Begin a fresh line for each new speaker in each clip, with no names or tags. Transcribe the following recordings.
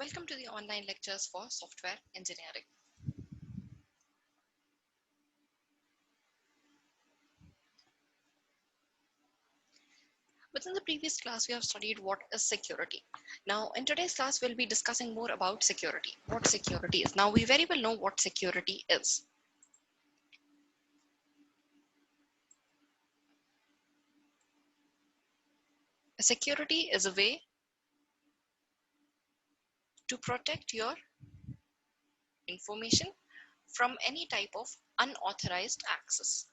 Welcome to the online lectures for software engineering. Within the previous class, we have studied what is security. Now, in today's class, we'll be discussing more about security, what security is. Now, we very well know what security is. Security is a way to protect your information from any type of unauthorized access.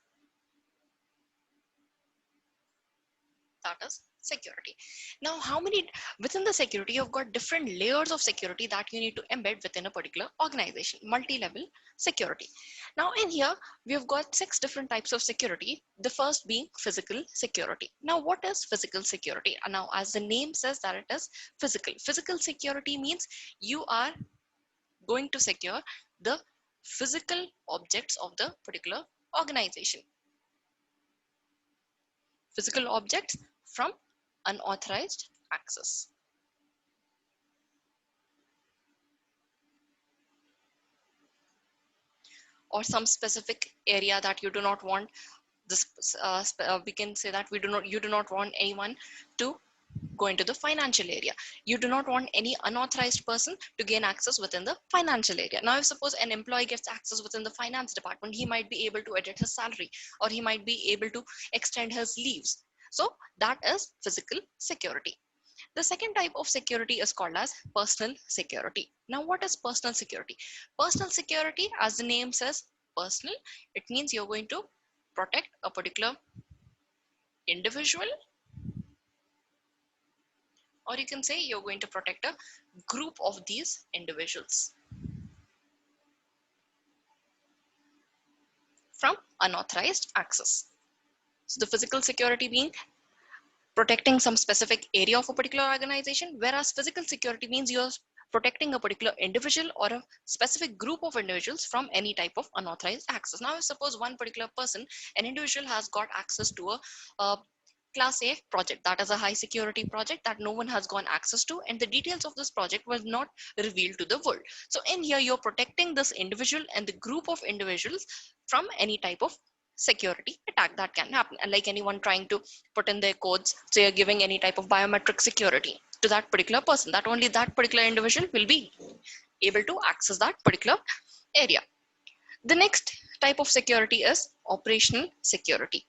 That is security. Now, within the security, you've got different layers of security that you need to embed within a particular organization, multi-level security. Now, in here, we've got 6 different types of security. The first being physical security. Now, what is physical security? Now, as the name says that it is physical. Physical security means you are going to secure the physical objects of the particular organization. Physical objects from unauthorized access. Or some specific area that you do not want this, we can say that you do not want anyone to go into the financial area. You do not want any unauthorized person to gain access within the financial area. Now, if suppose an employee gets access within the finance department, he might be able to edit his salary, or he might be able to extend his leaves. So that is physical security. The second type of security is called as personal security. Now, what is personal security? Personal security, as the name says, personal, it means you're going to protect a particular individual, or you can say you're going to protect a group of these individuals from unauthorized access. So the physical security being protecting some specific area of a particular organization, whereas physical security means you're protecting a particular individual or a specific group of individuals from any type of unauthorized access. Now, suppose one particular person, an individual has got access to a Class A project, that is a high security project that no one has gone access to, and the details of this project was not revealed to the world. So in here, you're protecting this individual and the group of individuals from any type of security attack that can happen. And like anyone trying to put in their codes, so you're giving any type of biometric security to that particular person, that only that particular individual will be able to access that particular area. The next type of security is operational security.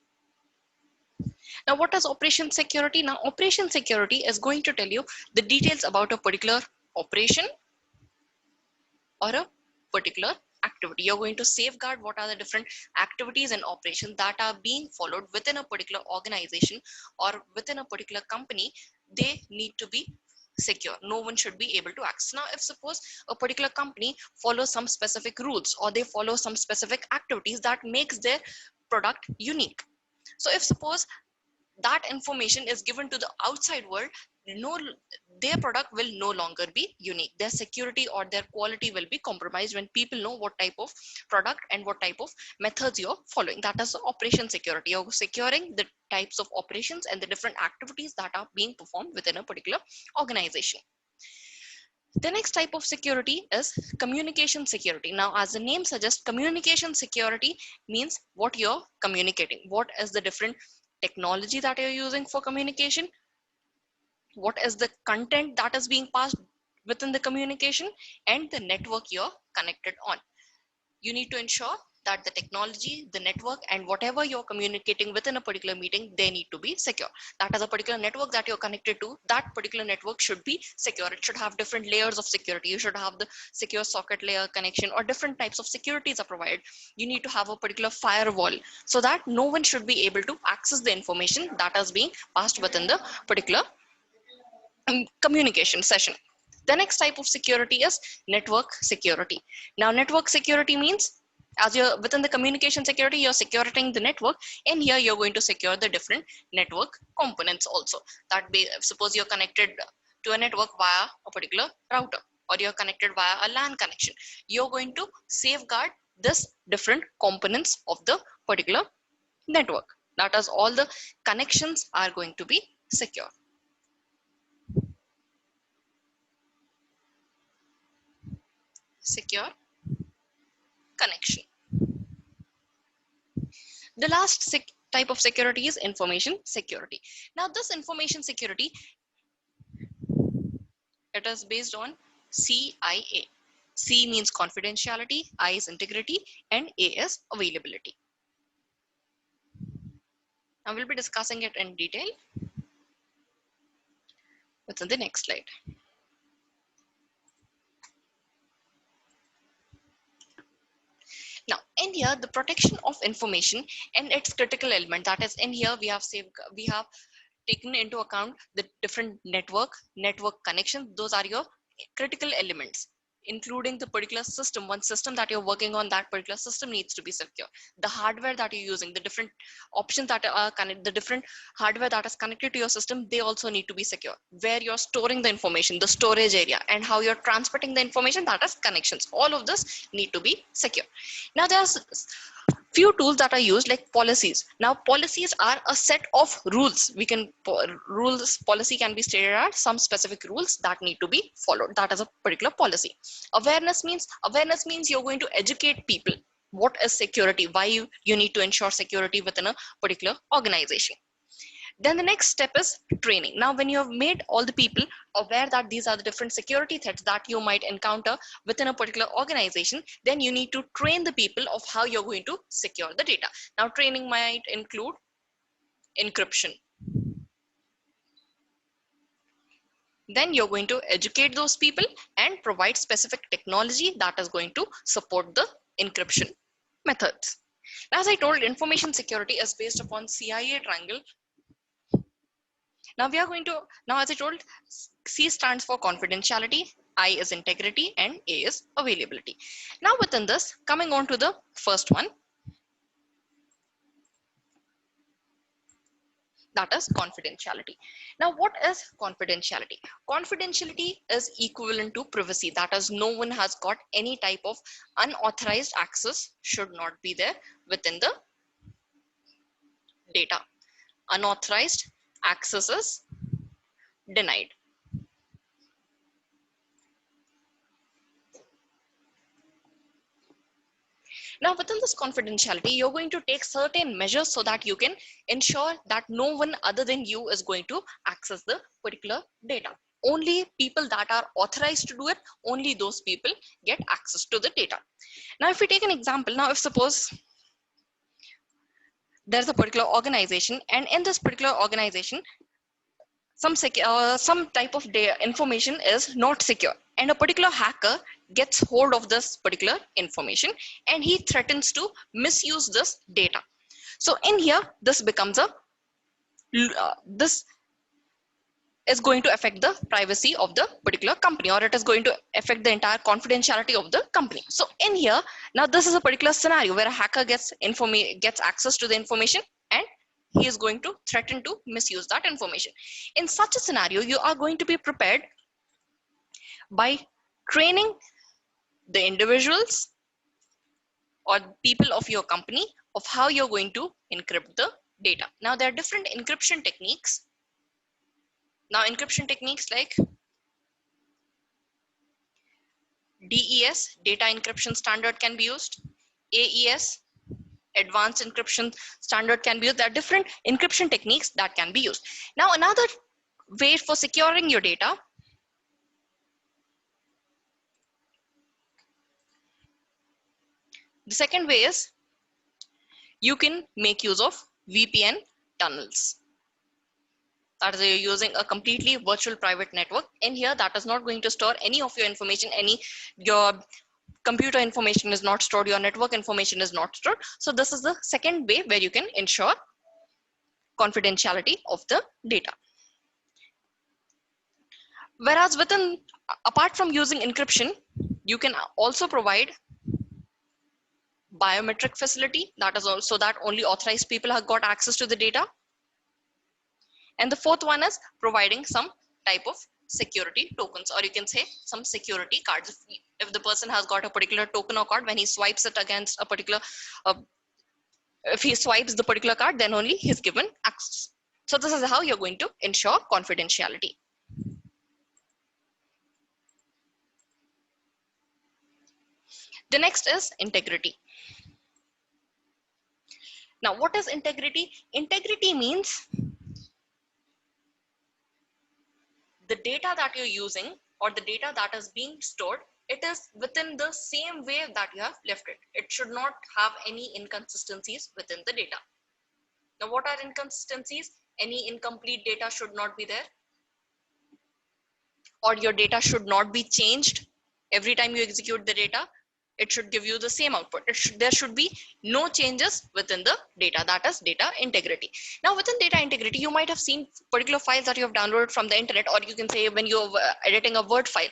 Now, what is operation security? Now, operation security is going to tell you the details about a particular operation or a particular activity. You're going to safeguard what are the different activities and operations that are being followed within a particular organization or within a particular company. They need to be secure. No one should be able to access. Now, if suppose a particular company follows some specific rules or they follow some specific activities that makes their product unique. So if suppose that information is given to the outside world, their product will no longer be unique. Their security or their quality will be compromised when people know what type of product and what type of methods you're following. That is the operation security. You're securing the types of operations and the different activities that are being performed within a particular organization. The next type of security is communication security. Now, as the name suggests, communication security means what you're communicating. What is the different technology that you're using for communication? What is the content that is being passed within the communication and the network you're connected on? You need to ensure that the technology, the network, and whatever you're communicating within a particular meeting, they need to be secure. That is a particular network that you're connected to, that particular network should be secure. It should have different layers of security. You should have the secure socket layer connection, or different types of securities are provided. You need to have a particular firewall so that no one should be able to access the information that is being passed within the particular communication session. The next type of security is network security. Now, network security means as you're within the communication security, you're securing the network, and here you're going to secure the different network components also. Suppose you're connected to a network via a particular router, or you're connected via a LAN connection. You're going to safeguard this different components of the particular network. That is, all the connections are going to be secure. secure connection. The last type of security is information security. Now this information security, it is based on CIA. C means confidentiality, I is integrity, and A is availability. Now we'll be discussing it in detail within the next slide. Now in here, the protection of information and its critical element, that is in here we have taken into account the different network connections. Those are your critical elements, including the particular system. One system that you're working on, that particular system needs to be secure. The hardware that you're using, the different options that are connected, the different hardware that is connected to your system, they also need to be secure. Where you're storing the information, the storage area, and how you're transmitting the information, that is connections. All of this need to be secure. Now there's few tools that are used, like policies. Now policies are a set of rules. Policy can be stated as some specific rules that need to be followed. That is a particular policy. Awareness means you're going to educate people what is security, why you need to ensure security within a particular organization. Then the next step is training. Now, when you have made all the people aware that these are the different security threats that you might encounter within a particular organization, then you need to train the people of how you're going to secure the data. Now, training might include encryption. Then you're going to educate those people and provide specific technology that is going to support the encryption methods. As I told, information security is based upon CIA triangle. Now we are going to, as I told, C stands for confidentiality, I is integrity, and A is availability. Now within this, coming on to the first one, that is confidentiality. Now what is confidentiality? Confidentiality is equivalent to privacy. That is, no one has got any type of unauthorized access, should not be there within the data. Unauthorized access is denied. Now within this confidentiality, you're going to take certain measures so that you can ensure that no one other than you is going to access the particular data. Only people that are authorized to do it, only those people get access to the data. Now if we take an example, now if suppose there's a particular organization, and in this particular organization, some type of information is not secure, and a particular hacker gets hold of this particular information and he threatens to misuse this data. So in here, this becomes a this is going to affect the privacy of the particular company, or it is going to affect the entire confidentiality of the company. So in here, now this is a particular scenario where a hacker gets access to the information and he is going to threaten to misuse that information. In such a scenario, you are going to be prepared by training the individuals or people of your company of how you're going to encrypt the data. Now there are different encryption techniques. Now encryption techniques like DES, data encryption standard, can be used. AES, advanced encryption standard, can be used. There are different encryption techniques that can be used. Now another way for securing your data the second way is you can make use of VPN tunnels. That is, you're using a completely virtual private network. In here, that is not going to store any of your information. Your computer information is not stored, your network information is not stored. So this is the second way where you can ensure confidentiality of the data. Whereas apart from using encryption, you can also provide biometric facility. That is also that only authorized people have got access to the data. And the fourth one is providing some type of security tokens, or you can say some security cards. If the person has got a particular token or card, when he swipes it against a particular, if he swipes the particular card, then only he's given access. So this is how you're going to ensure confidentiality. The next is integrity. Now, what is integrity? Integrity means the data that you're using or the data that is being stored, it is within the same way that you have left it. It should not have any inconsistencies within the data. Now, what are inconsistencies? Any incomplete data should not be there, or your data should not be changed every time you execute the data. It should give you the same output. There should be no changes within the data. That is data integrity. Now, within data integrity, you might have seen particular files that you have downloaded from the internet, or you can say when you're editing a Word file.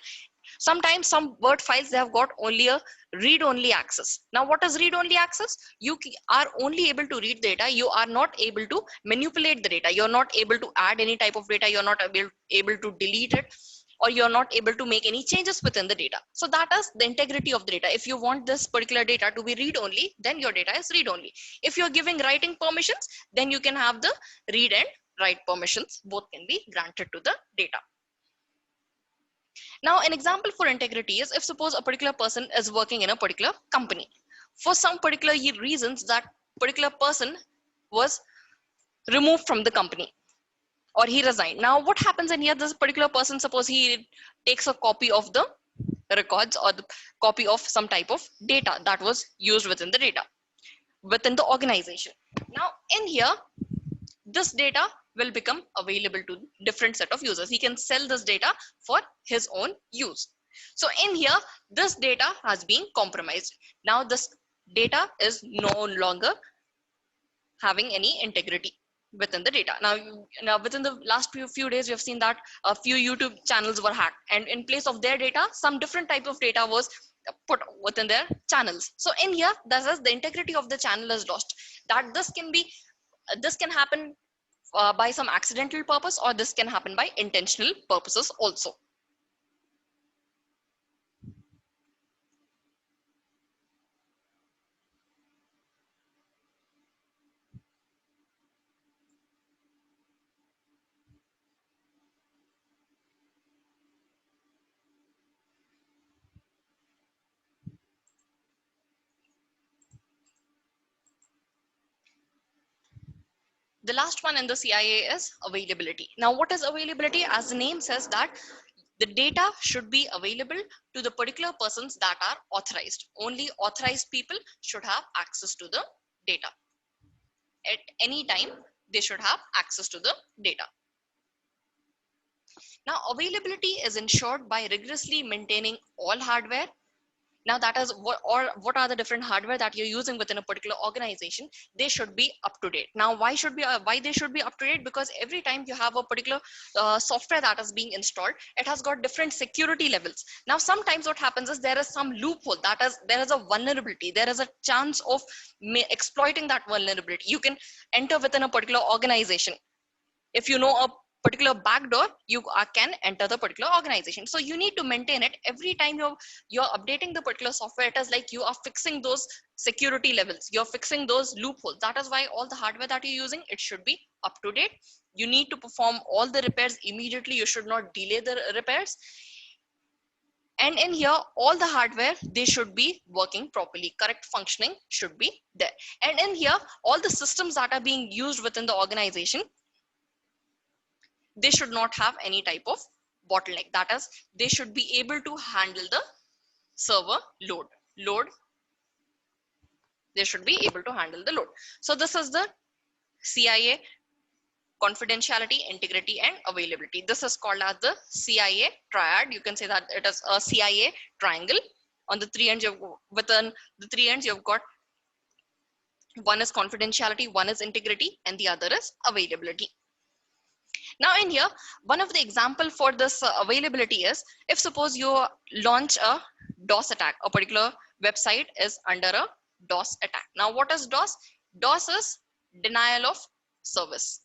Sometimes some Word files, they have got only a read-only access. Now, what is read-only access? You are only able to read data. You are not able to manipulate the data. You're not able to add any type of data. You're not able to delete it, or you're not able to make any changes within the data. So that is the integrity of the data. If you want this particular data to be read-only, then your data is read-only. If you're giving writing permissions, then you can have the read and write permissions. Both can be granted to the data. Now, an example for integrity is if suppose a particular person is working in a particular company. For some particular reasons, that particular person was removed from the company, or he resigned. Now, what happens in here? This particular person, suppose he takes a copy of the records or the copy of some type of data that was used within the data, within the organization. Now, in here, this data will become available to different set of users. He can sell this data for his own use. So in here, this data has been compromised. Now this data is no longer having any integrity within the data. Now within the last few days, we have seen that a few YouTube channels were hacked, and in place of their data, some different type of data was put within their channels. So in here, that is the integrity of the channel is lost. That this can happen by some accidental purpose, or this can happen by intentional purposes also. The last one in the CIA is availability. Now, what is availability? As the name says, that the data should be available to the particular persons that are authorized. Only authorized people should have access to the data. At any time, they should have access to the data. Now, availability is ensured by rigorously maintaining all hardware. Now, that is what are the different hardware that you're using within a particular organization. They should be up to date. Now, why they should be up to date? Because every time you have a particular software that is being installed, it has got different security levels. Now, sometimes what happens is there is some loophole, there is a vulnerability, there is a chance of exploiting that vulnerability. You can enter within a particular organization. If you know a particular backdoor, you can enter the particular organization. So you need to maintain it every time you're updating the particular software. It is like you are fixing those security levels, you're fixing those loopholes. That is why all the hardware that you're using, it should be up to date. You need to perform all the repairs immediately. You should not delay the repairs. And in here, all the hardware, they should be working properly. Correct functioning should be there. And in here, all the systems that are being used within the organization, they should not have any type of bottleneck. That is, they should be able to handle the server load. They should be able to handle the load. So this is the CIA: confidentiality, integrity, and availability. This is called as the CIA triad. You can say that it is a CIA triangle. On the three ends, within the three ends, you've got one is confidentiality, one is integrity, and the other is availability. Now in here, one of the example for this availability is, if suppose you launch a DOS attack, a particular website is under a DOS attack. Now what is DOS? DOS is denial of service.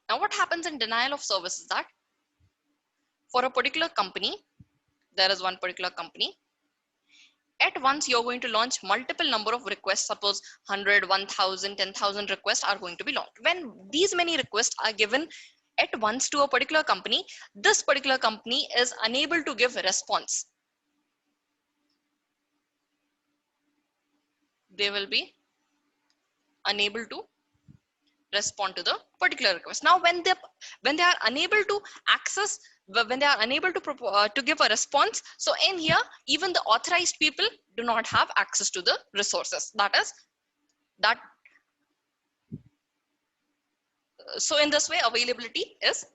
Now what happens in denial of service is that for a particular company, there is one particular company, at once you're going to launch multiple number of requests. Suppose 100, 1000, 10,000 requests are going to be launched. When these many requests are given at once to a particular company, this particular company is unable to give a response. They will be unable to respond to the particular request. Now, when they are unable to access, when they are unable to give a response, so in here, even the authorized people do not have access to the resources. So in this way, availability is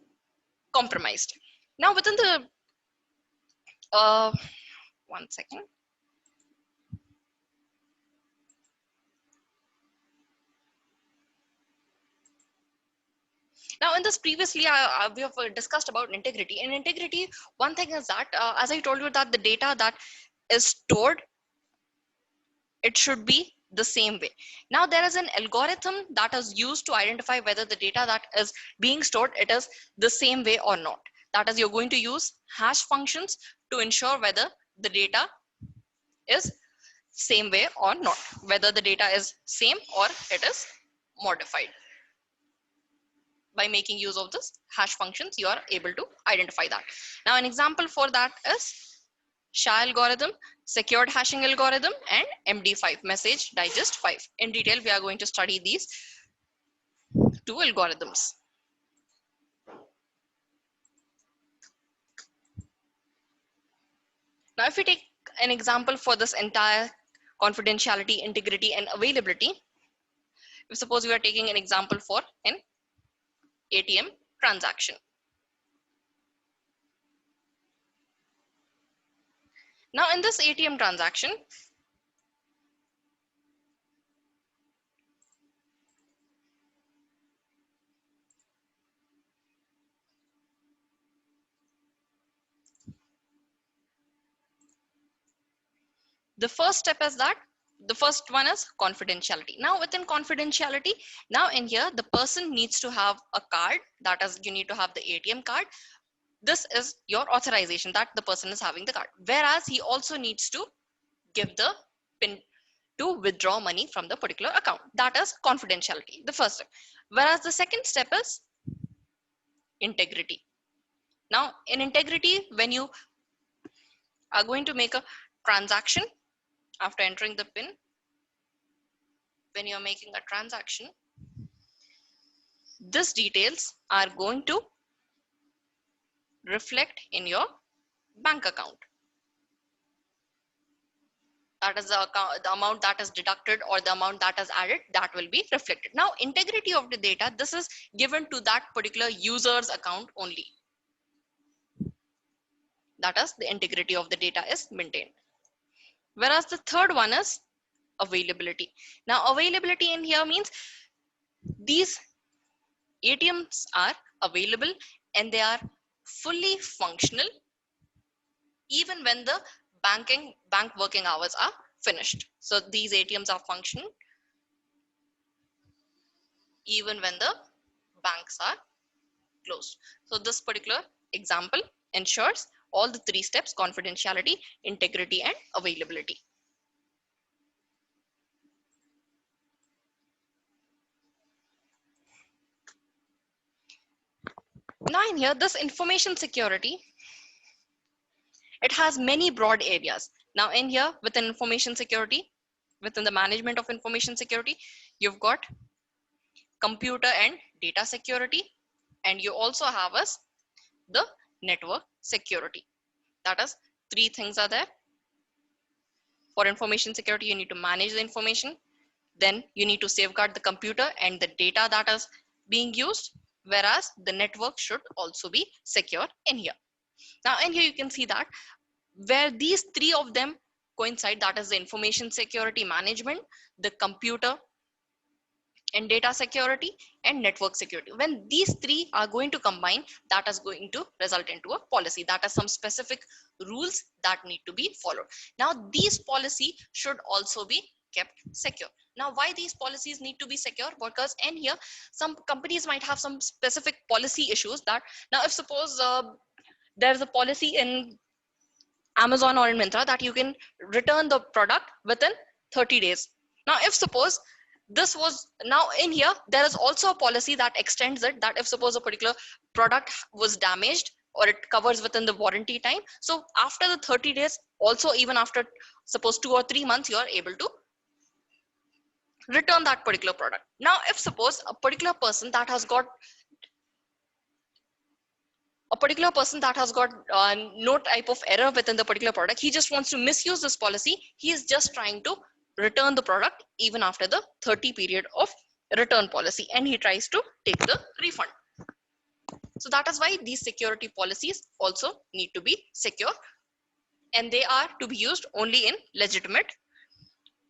compromised. Now, within the one second. Now, in this previously, we have discussed about integrity. In integrity, one thing is that, as I told you, that the data that is stored, it should be the same way. Now, there is an algorithm that is used to identify whether the data that is being stored, it is the same way or not. That is, you're going to use hash functions to ensure whether the data is same way or not, whether the data is same or it is modified. By making use of this hash functions, you are able to identify that. Now, an example for that is SHA algorithm, secured hashing algorithm, and MD5, message digest 5. In detail, we are going to study these two algorithms. Now, if we take an example for this entire confidentiality, integrity, and availability, if suppose we are taking an example for an ATM transaction. Now, in this ATM transaction, the first step is that the first one is confidentiality. Now, within confidentiality, now in here, the person needs to have a card. That is, you need to have the ATM card. This is your authorization that the person is having the card. Whereas he also needs to give the PIN to withdraw money from the particular account. That is confidentiality, the first step. Whereas the second step is integrity. Now, in integrity, when you are going to make a transaction, after entering the PIN, when you're making a transaction, these details are going to reflect in your bank account. That is the amount that is deducted or the amount that is added, that will be reflected. Now, integrity of the data, this is given to that particular user's account only. That is, the integrity of the data is maintained. Whereas the third one is availability. Now, availability in here means these ATMs are available and they are fully functional even when the bank working hours are finished. So these ATMs are functioning even when the banks are closed. So this particular example ensures all the three steps: confidentiality, integrity, and availability. Now in here, this information security, it has many broad areas. Now in here, within information security, within the management of information security, you've got computer and data security, and you also have the network security. That is, three things are there. For information security, you need to manage the information, then you need to safeguard the computer and the data that is being used, whereas the network should also be secure in here. Now in here you can see that where these three of them coincide, that is the information security management, the computer and data security, and network security. When these three are going to combine, that is going to result into a policy. That is some specific rules that need to be followed. Now these policy should also be kept secure. Now, why these policies need to be secure? Because in here, some companies might have some specific policy issues that, now if suppose there's a policy in Amazon or in Myntra that you can return the product within 30 days. Now, if suppose this was, now in here there is also a policy that extends it, that if suppose a particular product was damaged or it covers within the warranty time, so after the 30 days also, even after suppose 2 or 3 months, you are able to return that particular product. Now if suppose a particular person that has got no type of error within the particular product, he just wants to misuse this policy, he is just trying to return the product even after the 30 period of return policy, and he tries to take the refund. So that is why these security policies also need to be secure, and they are to be used only in legitimate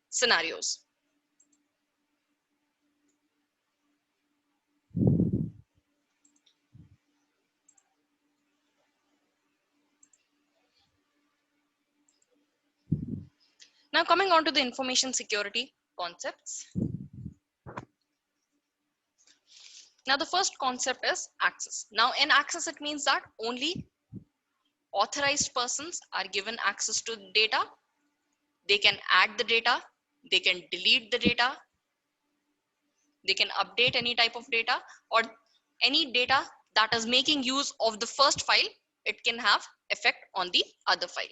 scenarios. Now coming on to the information security concepts. Now the first concept is access. Now in access, it means that only authorized persons are given access to data. They can add the data, they can delete the data, they can update any type of data, or any data that is making use of the first file, it can have effect on the other file.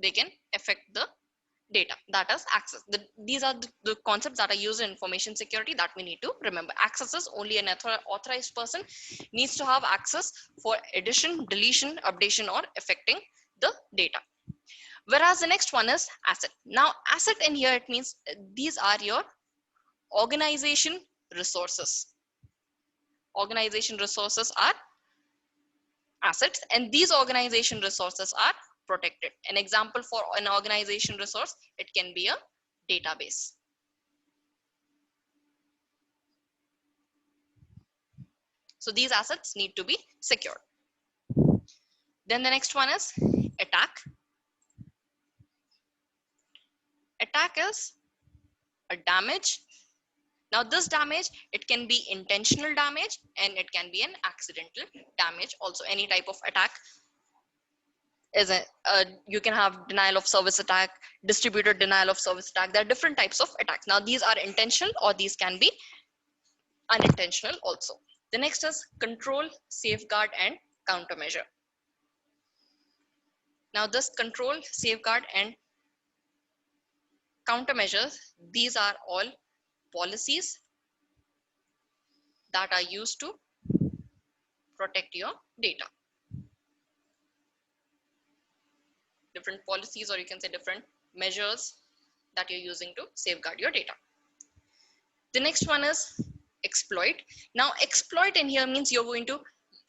They can affect the data, that is access. These are the concepts that are used in information security that we need to remember. Access is only an authorized person needs to have access for addition, deletion, updation, or affecting the data. Whereas the next one is asset. Now asset in here, it means these are your organization resources. Organization resources are assets, and these organization resources are protected. An example for an organization resource, it can be a database. So these assets need to be secured. Then the next one is attack. Attack is a damage. Now this damage, it can be intentional damage and it can be an accidental damage. Also any type of attack is you can have denial of service attack, distributed denial of service attack. There are different types of attacks. Now these are intentional or these can be unintentional also. The next is control, safeguard, and countermeasure. Now this control, safeguard, and countermeasures, these are all policies that are used to protect your data. Different policies, or you can say different measures that you're using to safeguard your data. The next one is exploit. Now exploit in here means you're going to,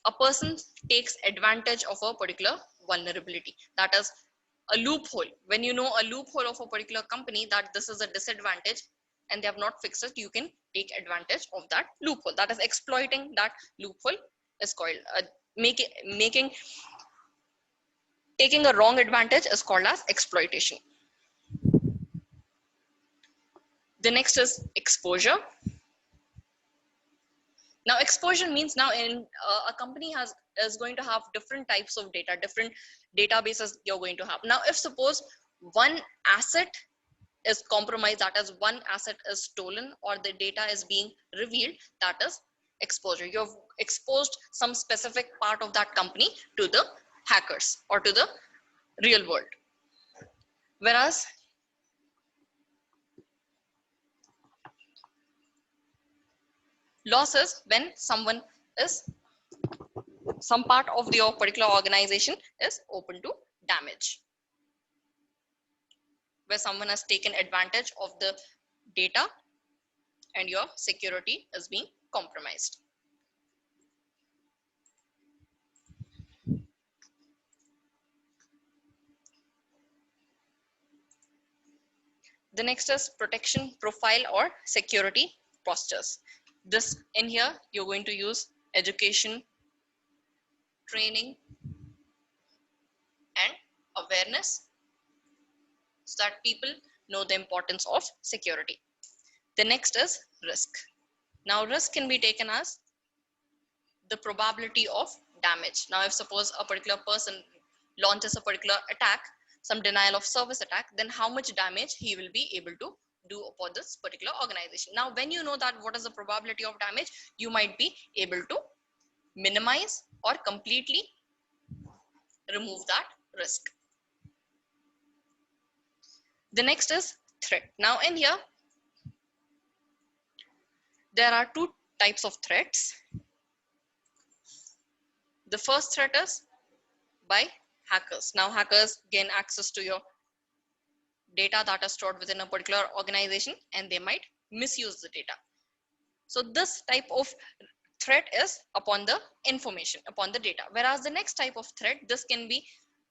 a person takes advantage of a particular vulnerability, that is a loophole. When you know a loophole of a particular company that this is a disadvantage and they have not fixed it, you can take advantage of that loophole. That is exploiting that loophole is called taking a wrong advantage is called as exploitation. The next is exposure. Now exposure means now in a company is going to have different types of data, different databases you're going to have. Now if suppose one asset is compromised, that is one asset is stolen or the data is being revealed, that is exposure. You've exposed some specific part of that company to the hackers or to the real world. Whereas loss is when some part of your particular organization is open to damage, where someone has taken advantage of the data and your security is being compromised. The next is protection profile or security postures. This in here, you're going to use education, training, and awareness so that people know the importance of security. The next is risk. Now risk can be taken as the probability of damage. Now if suppose a particular person launches a particular attack, some denial of service attack, then how much damage he will be able to do for this particular organization. Now, when you know that what is the probability of damage, you might be able to minimize or completely remove that risk. The next is threat. Now in here, there are two types of threats. The first threat is by hackers. Now hackers gain access to your data that is stored within a particular organization, and they might misuse the data. So this type of threat is upon the information, upon the data. Whereas the next type of threat, this can be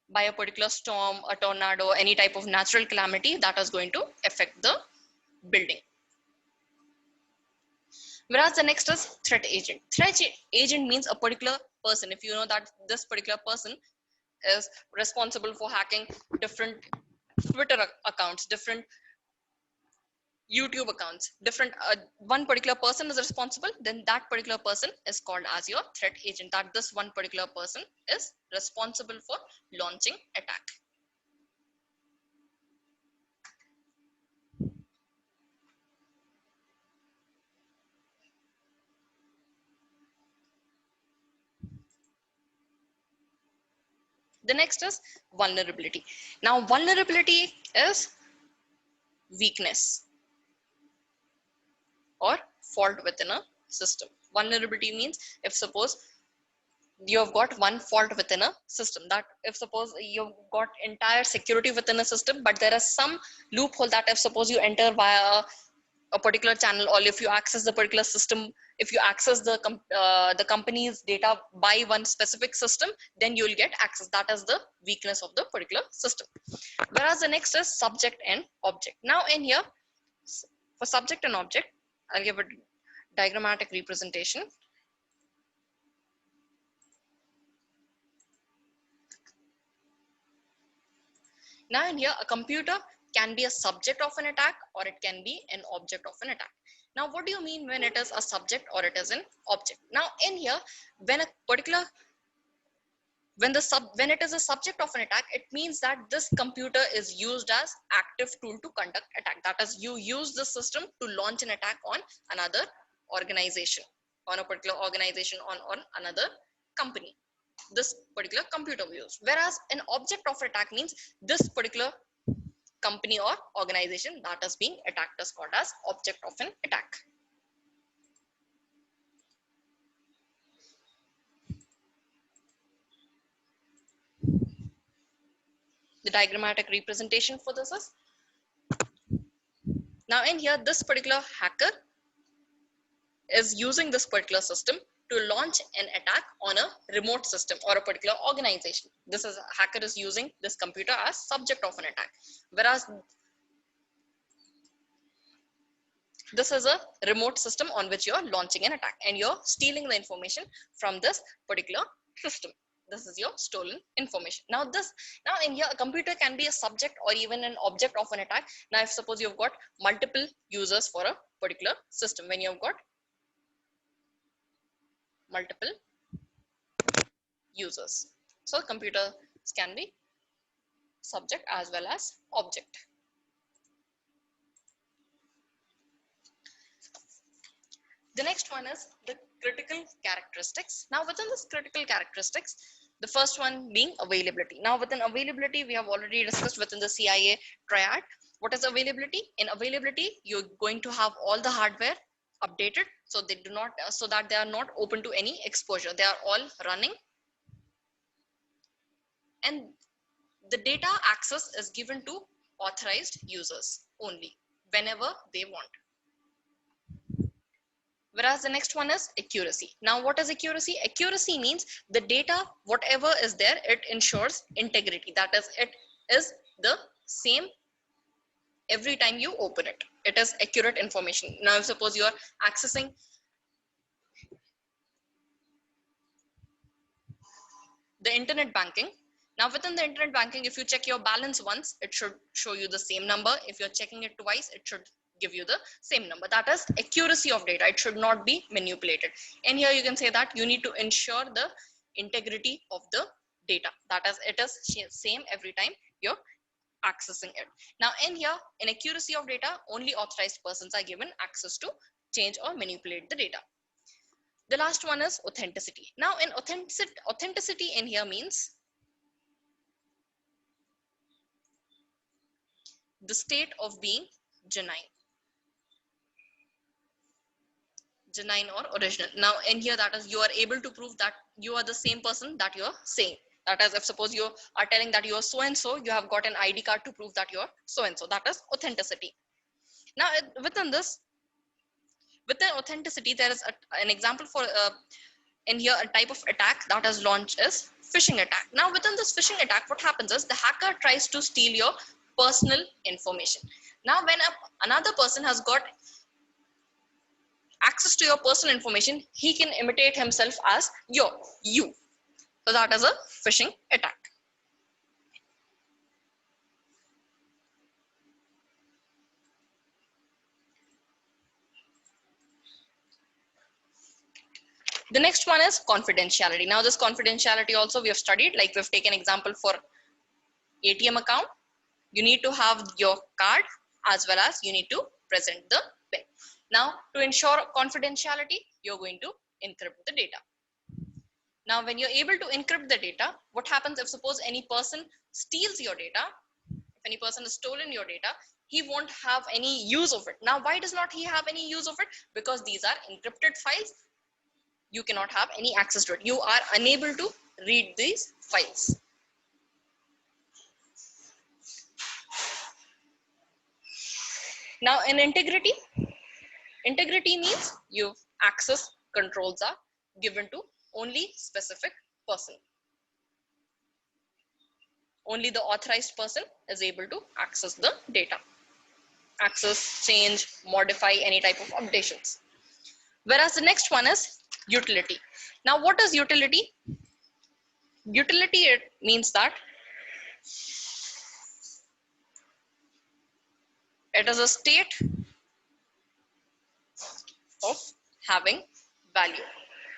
by a particular storm, a tornado, any type of natural calamity that is going to affect the building. Whereas the next is threat agent. Threat agent means a particular person. If you know that this particular person is responsible for hacking different Twitter accounts, different YouTube accounts, different one particular person is responsible, then that particular person is called as your threat agent, that this one particular person is responsible for launching attack. The next is vulnerability. Now vulnerability is weakness or fault within a system. Vulnerability means if suppose you have got one fault within a system, that if suppose you've got entire security within a system, but there is some loophole that if suppose you enter via a particular channel, or if you access the particular system, if you access the company's data by one specific system, then you will get access. That is the weakness of the particular system. Whereas the next is subject and object. Now in here, for subject and object, I'll give a diagrammatic representation. Now in here, a computer can be a subject of an attack, or it can be an object of an attack. Now, what do you mean when it is a subject or it is an object? Now in here, when it is a subject of an attack, it means that this computer is used as active tool to conduct attack. That is, you use the system to launch an attack on another organization, on a particular organization, on another company. This particular computer we use. Whereas an object of attack means this particular company or organization that is being attacked is called as object of an attack. The diagrammatic representation for this is, now in here, this particular hacker is using this particular system to launch an attack on a remote system or a particular organization. This is, hacker is using this computer as subject of an attack. Whereas this is a remote system on which you're launching an attack, and you're stealing the information from this particular system. This is your stolen information. Now in here, a computer can be a subject or even an object of an attack. Now if suppose you've got multiple users for a particular system, when you've got multiple users, so computers can be subject as well as object. The next one is the critical characteristics. Now within this critical characteristics, the first one being availability. Now within availability, we have already discussed within the CIA triad. What is availability? In availability, you're going to have all the hardware updated, so they do not, so that they are not open to any exposure. They are all running, and the data access is given to authorized users only whenever they want. Whereas the next one is accuracy. Now what is accuracy? Accuracy means the data, whatever is there, it ensures integrity. That is, it is the same every time you open it. It is accurate information. Now suppose you are accessing the internet banking. Now within the internet banking, if you check your balance once, it should show you the same number. If you're checking it twice, it should give you the same number. That is accuracy of data. It should not be manipulated. And here you can say that you need to ensure the integrity of the data. That is, it is same every time you're accessing it. Now in here, in accuracy of data, only authorized persons are given access to change or manipulate the data. The last one is authenticity. Now in authenticity in here means the state of being genuine. Genuine or original. Now in here, that is, you are able to prove that you are the same person that you are saying. That is, if suppose you are telling that you are so and so, you have got an ID card to prove that you are so and so. That is authenticity. Now within authenticity, there is an example for in here, a type of attack that is launched is phishing attack. Now within this phishing attack, what happens is the hacker tries to steal your personal information. Now when another person has got access to your personal information, he can imitate himself as you. So that is a phishing attack. The next one is confidentiality. Now this confidentiality also we have studied, like we've taken example for ATM account. You need to have your card as well as you need to present the PIN. Now to ensure confidentiality, you're going to encrypt the data. Now when you're able to encrypt the data, what happens if suppose any person steals your data, if any person has stolen your data, he won't have any use of it. Now why does not he have any use of it? Because these are encrypted files. You cannot have any access to it. You are unable to read these files. Now in integrity means your access controls are given to only specific person. Only the authorized person is able to access the data. Access, change, modify any type of updations. Whereas the next one is utility. Now what is utility? Utility, it means that it is a state of having value.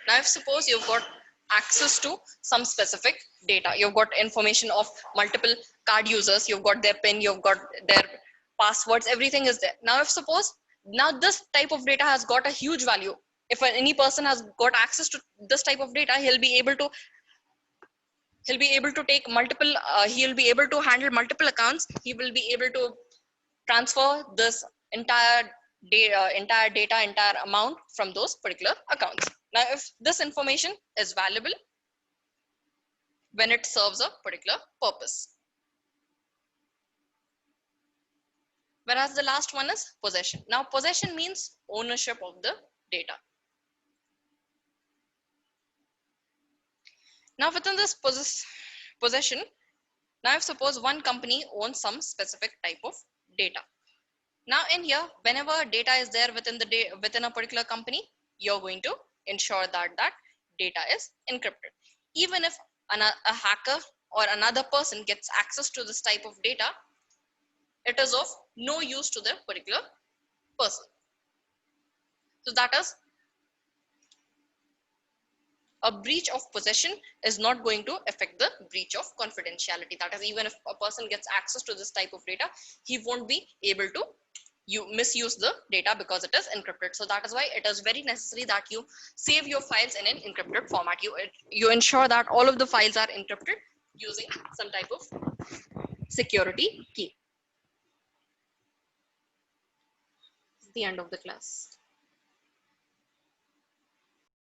Now if suppose you've got access to some specific data, you've got information of multiple card users, you've got their PIN, you've got their passwords, everything is there. Now if suppose now this type of data has got a huge value, if any person has got access to this type of data, he'll be able to take multiple he'll be able to handle multiple accounts. He will be able to transfer this entire amount from those particular accounts. Now if this information is valuable when it serves a particular purpose. Whereas the last one is possession. Now possession means ownership of the data. Now within this possession, now if suppose one company owns some specific type of data. Now in here, whenever data is there within a particular company, you're going to ensure that that data is encrypted. Even if a hacker or another person gets access to this type of data, it is of no use to the particular person. So that is, a breach of possession is not going to affect the breach of confidentiality. That is, even if a person gets access to this type of data, he won't be able to misuse the data because it is encrypted. So that is why it is very necessary that you save your files in an encrypted format. You ensure that all of the files are encrypted using some type of security key. This is the end of the class.